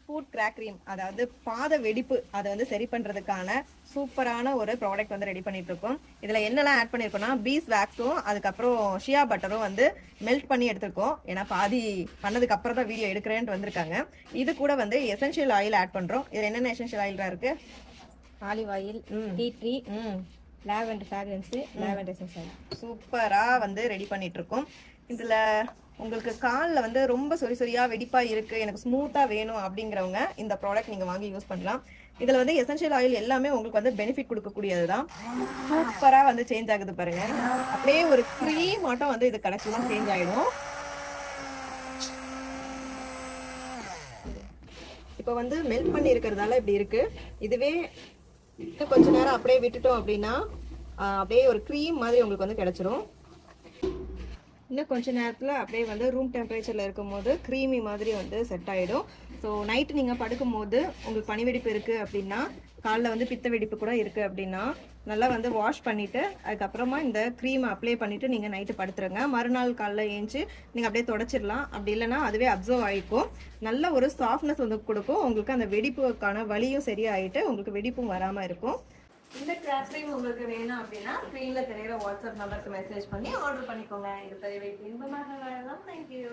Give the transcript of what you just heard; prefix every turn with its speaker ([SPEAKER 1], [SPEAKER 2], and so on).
[SPEAKER 1] Food crack cream, அதாவது பாத வெடிப்பு அதை வந்து சரி பண்றதுக்கான சூப்பரான ஒரு ப்ராடக்ட் வந்து ரெடி பண்ணிட்டு இருக்கோம். இதுல என்னெல்லாம் ஆட் பண்ணிருக்கோம்னா பீஸ் வேக்ஸும் அதுக்கப்புறம் ஷியா பட்டரும் வந்து மெல்ட் பண்ணி எடுத்திருக்கோம். ஏன்னா பாதி பண்ணதுக்கு அப்புறம் தான் வீடியோ எடுக்கிறேன்ட்டு வந்திருக்காங்க. இது கூட வந்து எசென்ஷியல் ஆயில் ஆட் பண்றோம். இதுல என்னென்ன எசென்ஷியல் ஆயில் தான் இருக்கு?
[SPEAKER 2] Olive oil, tea tree, lavender fragrance, lavender essence oil
[SPEAKER 1] சூப்பரா வந்து ரெடி பண்ணிட்டு இருக்கோம். இதுல உங்களுக்கு காலில் வந்து ரொம்ப சொறி சொறியா வெடிப்பா இருக்கு, எனக்கு ஸ்மூத்தா வேணும் அப்படிங்கிறவங்க இந்த ப்ராடக்ட் நீங்க வாங்கி யூஸ் பண்ணலாம். இதுல வந்து எசென்ஷியல் ஆயில் எல்லாமே உங்களுக்கு வந்து பெனிஃபிட் கொடுக்கக்கூடியதுதான். சூப்பரா வந்து சேஞ்ச் ஆகுது பாருங்க. அப்படியே ஒரு க்ரீம் மட்டும் வந்து இது கடைசியா சேஞ்ச் ஆயிடும். இப்போ வந்து மெல்ட் பண்ணி இருக்கிறதால இப்படி இருக்கு. இதுவே இன்னும் கொஞ்ச நேரம் அப்படியே விட்டுட்டோம் அப்படின்னா அப்படியே ஒரு க்ரீம் மாதிரி உங்களுக்கு வந்து கிடைச்சிரும். இன்னும் கொஞ்ச நேரத்தில் அப்படியே வந்து ரூம் டெம்பரேச்சரில் இருக்கும் போது க்ரீமி மாதிரி வந்து செட் ஆகிடும். ஸோ நைட்டு நீங்கள் படுக்கும் போது உங்களுக்கு பனி வெடிப்பு இருக்குது அப்படின்னா, காலில் வந்து பித்த வெடிப்பு கூட இருக்குது அப்படின்னா, நல்லா வந்து வாஷ் பண்ணிவிட்டு அதுக்கப்புறமா இந்த க்ரீமை அப்ளை பண்ணிவிட்டு நீங்கள் நைட்டு படுத்துருங்க. மறுநாள் காலைல ஏஞ்சி நீங்கள் அப்படியே தொடச்சிடலாம். அப்படி இல்லைனா அதுவே அப்சர்வ் ஆகிக்கும். நல்ல ஒரு சாஃப்ட்னஸ் வந்து கொடுக்கும். உங்களுக்கு அந்த வெடிப்புக்கான வலியும் சரியாயிட்டு உங்களுக்கு வெடிப்பும் வராமல் இருக்கும். இந்த கிராக் க்ரீம் உங்களுக்கு வேணும் அப்படின்னா ஸ்க்ரீனில் தெரியுற வாட்ஸ்அப் நம்பருக்கு மெசேஜ் பண்ணி ஆர்டர் பண்ணிக்கோங்க. இது தவிர இன்பமாக வாழலாம். தேங்க்யூ.